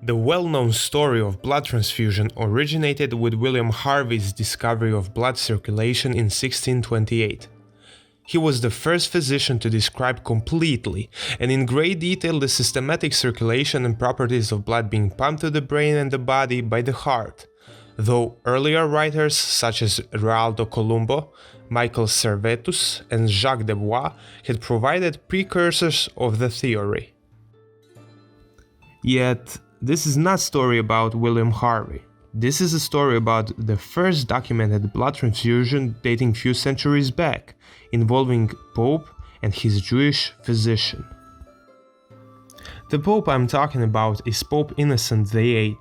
The well-known story of blood transfusion originated with William Harvey's discovery of blood circulation in 1628. He was the first physician to describe completely and in great detail the systematic circulation and properties of blood being pumped to the brain and the body by the heart, though earlier writers such as Realdo Colombo, Michael Servetus and Jacques Debois had provided precursors of the theory. Yet, this is not a story about William Harvey. This is a story about the first documented blood transfusion dating few centuries back, involving Pope and his Jewish physician. The Pope I'm talking about is Pope Innocent VIII.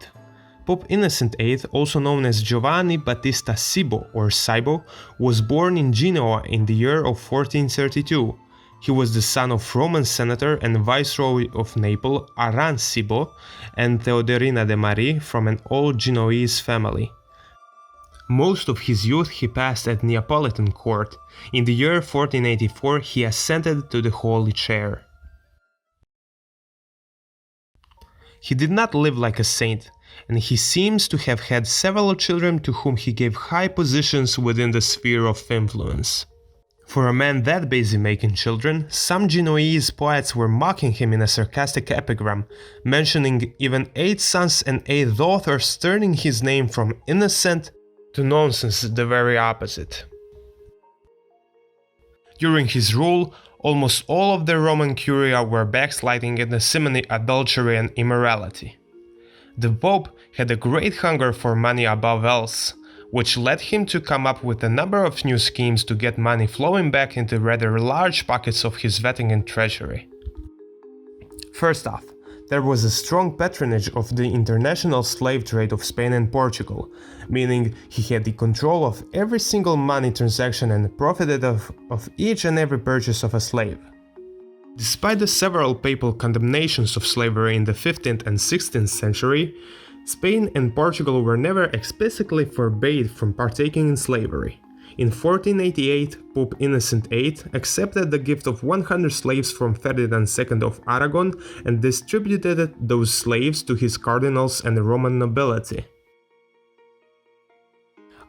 Pope Innocent VIII, also known as Giovanni Battista Cibo or Cibo, was born in Genoa in the year of 1432. He was the son of Roman senator and viceroy of Naples Aran Cibo and Teoderina de Marie from an old Genoese family. Most of his youth he passed at Neapolitan court. In the year 1484 he ascended to the Holy Chair. He did not live like a saint, and he seems to have had several children to whom he gave high positions within the sphere of influence. For a man that busy making children, some Genoese poets were mocking him in a sarcastic epigram, mentioning even 8 sons and 8 daughters, turning his name from innocent to nonsense, the very opposite. During his rule, almost all of the Roman curia were backsliding in the simony, adultery and immorality. The Pope had a great hunger for money above else, which led him to come up with a number of new schemes to get money flowing back into rather large pockets of his Vatican treasury. First off, there was a strong patronage of the international slave trade of Spain and Portugal, meaning he had the control of every single money transaction and profited of each and every purchase of a slave. Despite the several papal condemnations of slavery in the 15th and 16th century, Spain and Portugal were never explicitly forbade from partaking in slavery. In 1488, Pope Innocent VIII accepted the gift of 100 slaves from Ferdinand II of Aragon and distributed those slaves to his cardinals and the Roman nobility.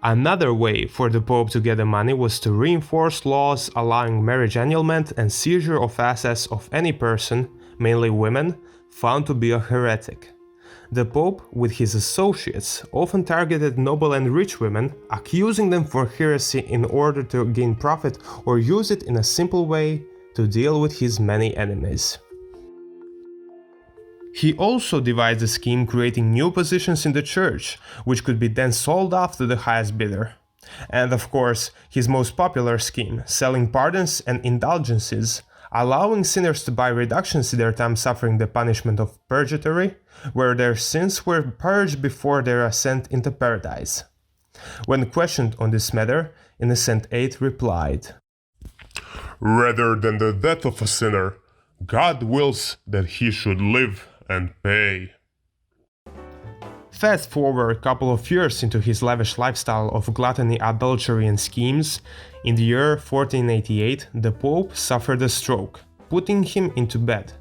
Another way for the Pope to get the money was to reinforce laws allowing marriage annulment and seizure of assets of any person, mainly women, found to be a heretic. The Pope, with his associates, often targeted noble and rich women, accusing them for heresy in order to gain profit or use it in a simple way to deal with his many enemies. He also devised a scheme creating new positions in the church, which could be then sold off to the highest bidder. And of course, his most popular scheme, selling pardons and indulgences, allowing sinners to buy reductions in their time suffering the punishment of purgatory, where their sins were purged before their ascent into paradise. When questioned on this matter, Innocent VIII replied, "Rather than the death of a sinner, God wills that he should live and pay." Fast forward a couple of years into his lavish lifestyle of gluttony, adultery and schemes, in the year 1488 the Pope suffered a stroke, putting him into bed.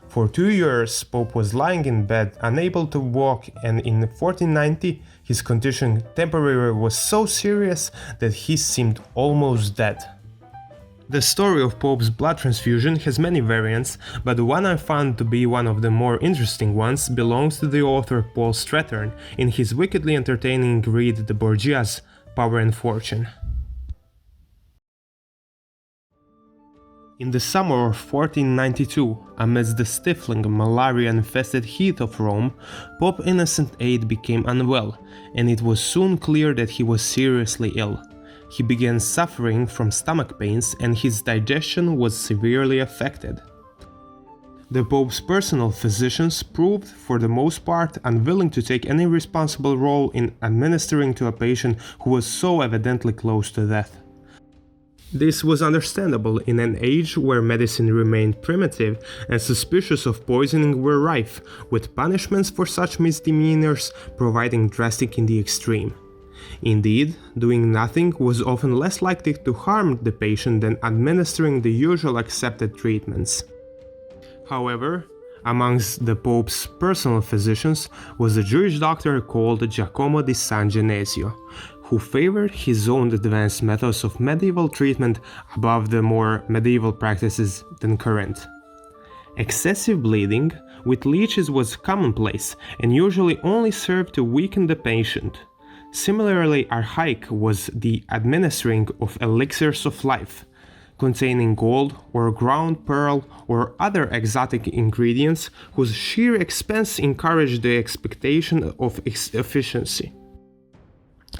For 2 years Pope was lying in bed, unable to walk, and in 1490 his condition temporarily was so serious that he seemed almost dead. The story of Pope's blood transfusion has many variants, but the one I found to be one of the more interesting ones belongs to the author Paul Strathern in his wickedly entertaining read The Borgias, Power and Fortune. In the summer of 1492, amidst the stifling malaria-infested heat of Rome, Pope Innocent VIII became unwell, and it was soon clear that he was seriously ill. He began suffering from stomach pains and his digestion was severely affected. The Pope's personal physicians proved, for the most part, unwilling to take any responsible role in administering to a patient who was so evidently close to death. This was understandable in an age where medicine remained primitive and suspicions of poisoning were rife, with punishments for such misdemeanors proving drastic in the extreme. Indeed, doing nothing was often less likely to harm the patient than administering the usual accepted treatments. However, Amongst the Pope's personal physicians was a Jewish doctor called Giacomo di San Genesio, who favored his own advanced methods of medieval treatment above the more medieval practices than current. Excessive bleeding with leeches was commonplace and usually only served to weaken the patient. Similarly archaic was the administering of elixirs of life, containing gold or ground pearl or other exotic ingredients whose sheer expense encouraged the expectation of efficiency.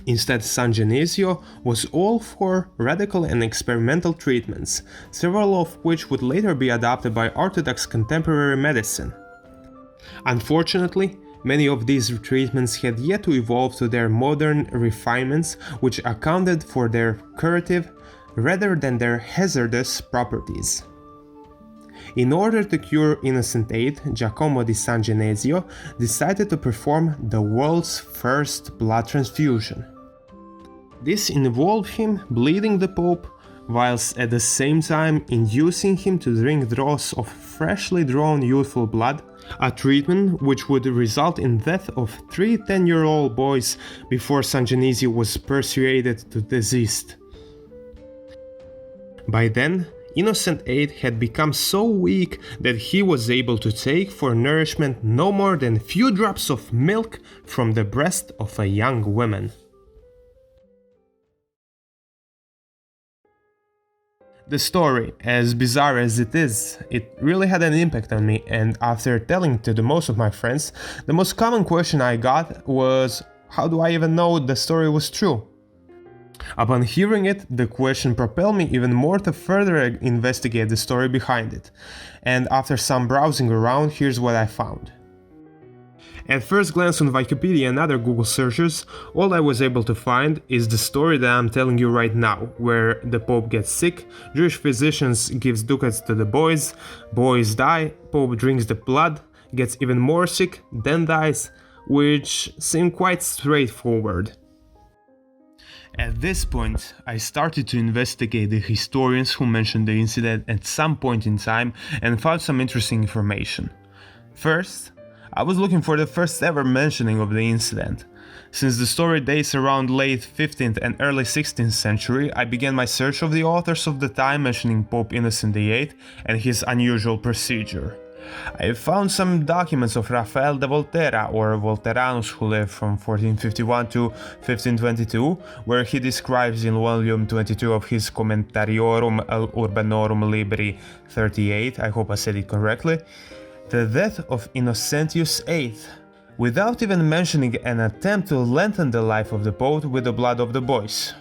Instead, San Genesio was all for radical and experimental treatments, several of which would later be adopted by orthodox contemporary medicine. Unfortunately, many of these treatments had yet to evolve to their modern refinements, which accounted for their curative rather than their hazardous properties. In order to cure Innocent VIII, Giacomo di San Genesio decided to perform the world's first blood transfusion. This involved him bleeding the Pope, whilst at the same time inducing him to drink draughts of freshly drawn youthful blood, a treatment which would result in death of 3 10-year-old boys before San Genesio was persuaded to desist. By then, Innocent VIII had become so weak that he was able to take for nourishment no more than few drops of milk from the breast of a young woman. The story, as bizarre as it is, it really had an impact on me, and after telling to the most of my friends, the most common question I got was, how do I even know the story was true? Upon hearing it, the question propelled me even more to further investigate the story behind it, and after some browsing around, here's what I found. At first glance on Wikipedia and other Google searches, all I was able to find is the story that I'm telling you right now, where the Pope gets sick, Jewish physicians gives ducats to the boys die, Pope drinks the blood, gets even more sick, then dies, which seemed quite straightforward. At this point, I started to investigate the historians who mentioned the incident at some point in time and found some interesting information. First, I was looking for the first ever mentioning of the incident. Since the story dates around late 15th and early 16th century, I began my search of the authors of the time mentioning Pope Innocent VIII and his unusual procedure. I found some documents of Raphael de Volterra, or Volterranus, who lived from 1451 to 1522, where he describes in volume 22 of his Commentariorum Urbanorum Libri 38, I hope I said it correctly, the death of Innocentius VIII, without even mentioning an attempt to lengthen the life of the Pope with the blood of the boys.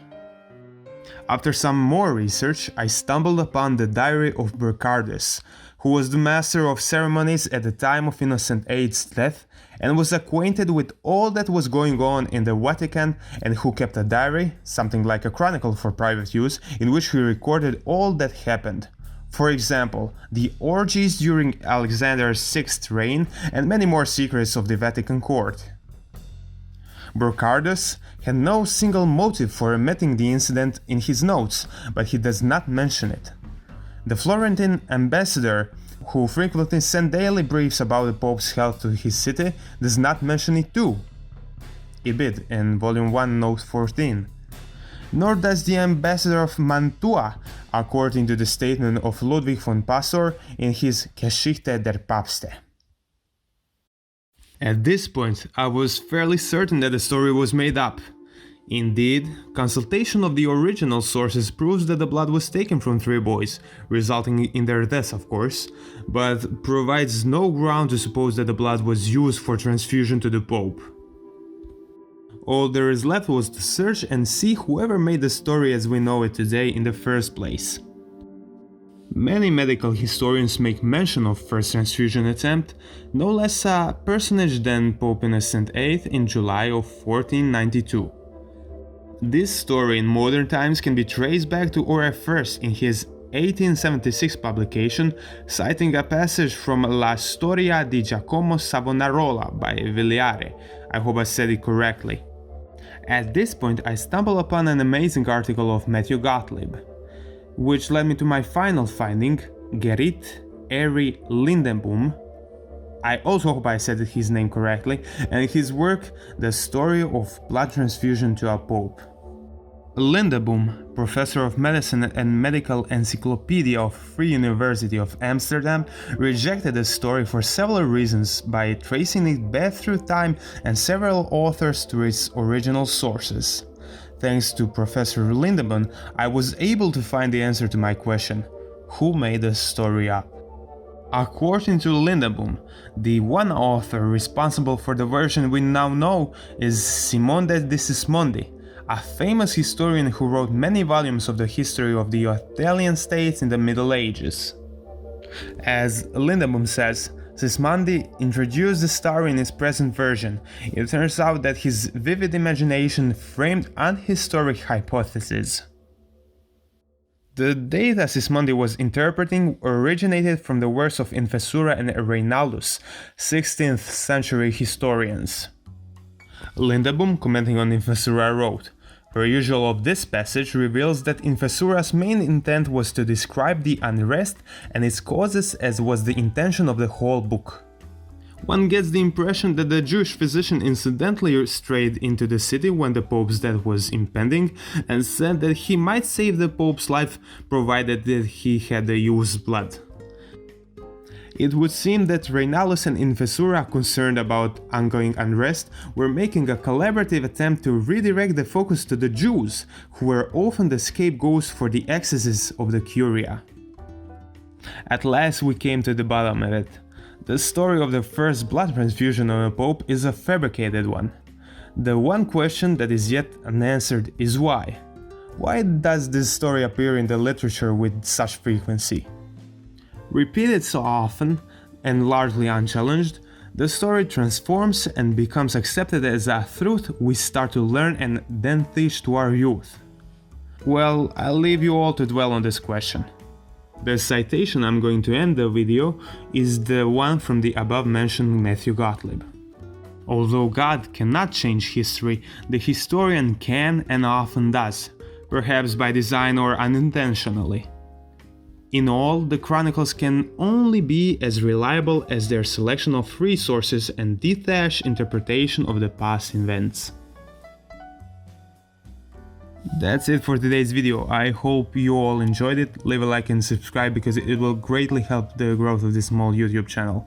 After some more research, I stumbled upon the diary of Borgias, who was the master of ceremonies at the time of Innocent VIII's death and was acquainted with all that was going on in the Vatican, and who kept a diary, something like a chronicle for private use, in which he recorded all that happened. For example, the orgies during Alexander VI's reign and many more secrets of the Vatican court. Borgias had no single motive for omitting the incident in his notes, but he does not mention it. The Florentine ambassador, who frequently sent daily briefs about the Pope's health to his city, does not mention it too. Ibid in volume 1 note 14. Nor does the ambassador of Mantua, according to the statement of Ludwig von Passor in his Geschichte der Papste. At this point, I was fairly certain that the story was made up. Indeed, consultation of the original sources proves that the blood was taken from 3 boys, resulting in their deaths of course, but provides no ground to suppose that the blood was used for transfusion to the Pope. All there is left was to search and see whoever made the story as we know it today in the first place. Many medical historians make mention of first transfusion attempt, no less a personage than Pope Innocent VIII in July of 1492. This story in modern times can be traced back to Oref I in his 1876 publication, citing a passage from La Storia di Giacomo Savonarola by Villare. I hope I said it correctly. At this point I stumbled upon an amazing article of Matthew Gottlieb, which led me to my final finding, Gerrit Eri Lindenboom, I also hope I said his name correctly, and his work, The Story of Blood Transfusion to a Pope. Lindeboom, professor of medicine and medical encyclopedia of Free University of Amsterdam, rejected the story for several reasons by tracing it back through time and several authors to its original sources. Thanks to Professor Lindeboom, I was able to find the answer to my question: who made the story up? According to Lindeboom, the one author responsible for the version we now know is Simonde di Sismondi, a famous historian who wrote many volumes of the history of the Italian states in the Middle Ages. As Lindeboom says, Sismondi introduced the story in its present version. It turns out that his vivid imagination framed unhistoric hypotheses. The data Sismondi was interpreting originated from the works of Infessura and Reinaldus, 16th century historians. Lindeboom, commenting on Infessura, wrote, "Per usual of this passage reveals that Infessura's main intent was to describe the unrest and its causes, as was the intention of the whole book. One gets the impression that the Jewish physician incidentally strayed into the city when the Pope's death was impending and said that he might save the Pope's life provided that he had the used blood. It would seem that Reinaldus and Infessura, concerned about ongoing unrest, were making a collaborative attempt to redirect the focus to the Jews, who were often the scapegoats for the excesses of the Curia. At last we came to the bottom of it. The story of the first blood transfusion on a pope is a fabricated one. The one question that is yet unanswered is why. Why does this story appear in the literature with such frequency? Repeated so often, and largely unchallenged, the story transforms and becomes accepted as a truth we start to learn and then teach to our youth. Well, I'll leave you all to dwell on this question. The citation I'm going to end the video is the one from the above-mentioned Matthew Gottlieb. Although God cannot change history, the historian can and often does, perhaps by design or unintentionally. In all, the chronicles can only be as reliable as their selection of resources and detached interpretation of the past events. That's it for today's video. I hope you all enjoyed it. Leave a like and subscribe because it will greatly help the growth of this small YouTube channel.